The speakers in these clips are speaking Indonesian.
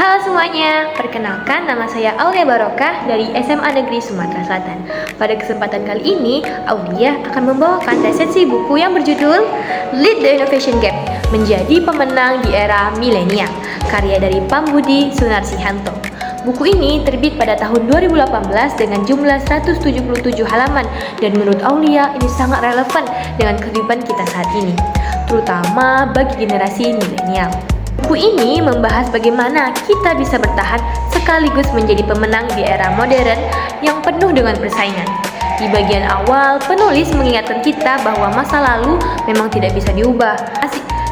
Halo semuanya, perkenalkan nama saya Aulia Barokah dari SMA Negeri Sumatera Selatan. Pada kesempatan kali ini, Aulia akan membawakan resensi buku yang berjudul Lead the Innovation Gap, Menjadi Pemenang di Era Milenial, karya dari Pambudi Sunarsihanto. Buku ini terbit pada tahun 2018 dengan jumlah 177 halaman dan menurut Aulia ini sangat relevan dengan kehidupan kita saat ini, terutama bagi generasi milenial. Buku ini membahas bagaimana kita bisa bertahan sekaligus menjadi pemenang di era modern yang penuh dengan persaingan. Di bagian awal, penulis mengingatkan kita bahwa masa lalu memang tidak bisa diubah,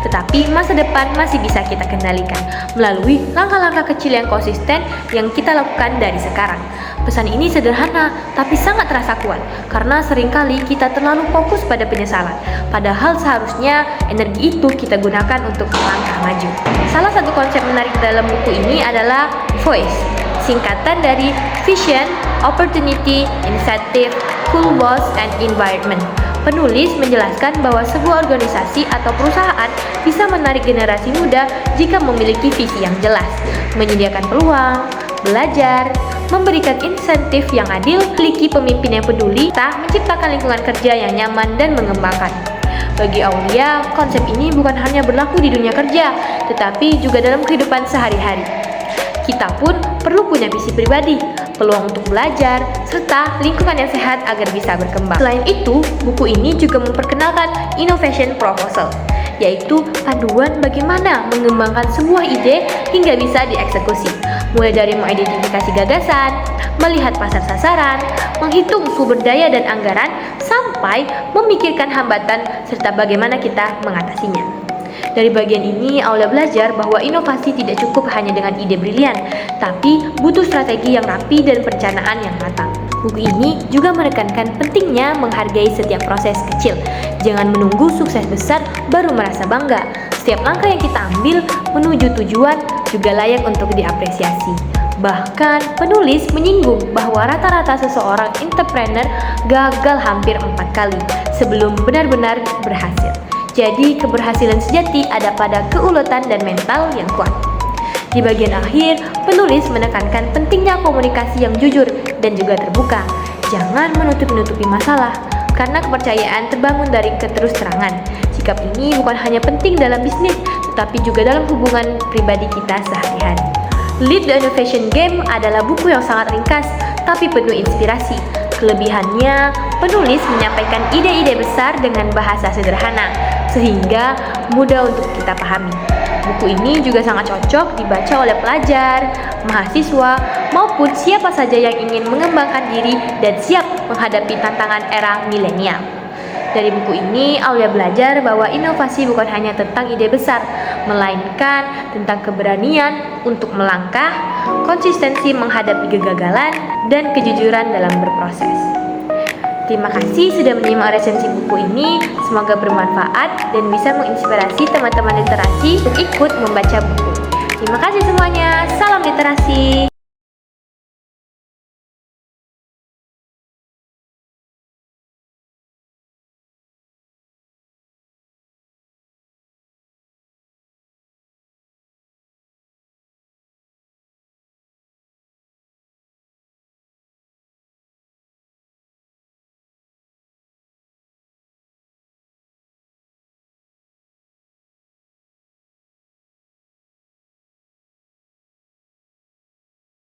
tetapi masa depan masih bisa kita kendalikan melalui langkah-langkah kecil yang konsisten yang kita lakukan dari sekarang. Pesan ini sederhana, tapi sangat terasa kuat karena seringkali kita terlalu fokus pada penyesalan, padahal seharusnya energi itu kita gunakan untuk melangkah maju. Salah satu konsep menarik dalam buku ini adalah VOICE, singkatan dari Vision, Opportunity, Initiative, Cool Boss, and Environment. Penulis menjelaskan bahwa sebuah organisasi atau perusahaan bisa menarik generasi muda jika memiliki visi yang jelas, menyediakan peluang, belajar, memberikan insentif yang adil, memiliki pemimpin yang peduli, menciptakan lingkungan kerja yang nyaman dan mengembangkan. Bagi Aulia, konsep ini bukan hanya berlaku di dunia kerja, tetapi juga dalam kehidupan sehari-hari. Kita pun perlu punya visi pribadi, peluang untuk belajar, serta lingkungan yang sehat agar bisa berkembang. Selain itu, buku ini juga memperkenalkan innovation proposal, yaitu panduan bagaimana mengembangkan sebuah ide hingga bisa dieksekusi, mulai dari mengidentifikasi gagasan, melihat pasar sasaran, menghitung sumber daya dan anggaran, sampai memikirkan hambatan serta bagaimana kita mengatasinya. Dari bagian ini, Aulia belajar bahwa inovasi tidak cukup hanya dengan ide brilian, tapi butuh strategi yang rapi dan perencanaan yang matang. Buku ini juga menekankan pentingnya menghargai setiap proses kecil. Jangan menunggu sukses besar baru merasa bangga. Setiap langkah yang kita ambil menuju tujuan juga layak untuk diapresiasi. Bahkan, penulis menyinggung bahwa rata-rata seseorang entrepreneur gagal hampir 4 kali sebelum benar-benar berhasil. Jadi, keberhasilan sejati ada pada keuletan dan mental yang kuat. Di bagian akhir, penulis menekankan pentingnya komunikasi yang jujur dan juga terbuka. Jangan menutup-nutupi masalah, karena kepercayaan terbangun dari keterus-terangan. Sikap ini bukan hanya penting dalam bisnis, tetapi juga dalam hubungan pribadi kita sehari-hari. Lead the Innovation Game adalah buku yang sangat ringkas, tapi penuh inspirasi. Kelebihannya, penulis menyampaikan ide-ide besar dengan bahasa sederhana, sehingga mudah untuk kita pahami. Buku ini juga sangat cocok dibaca oleh pelajar, mahasiswa, maupun siapa saja yang ingin mengembangkan diri dan siap menghadapi tantangan era milenial. Dari buku ini, Aulia belajar bahwa inovasi bukan hanya tentang ide besar, melainkan tentang keberanian untuk melangkah, konsistensi menghadapi kegagalan, dan kejujuran dalam berproses. Terima kasih sudah menyimak resensi buku ini. Semoga bermanfaat dan bisa menginspirasi teman-teman literasi untuk ikut membaca buku. Terima kasih semuanya. Salam literasi.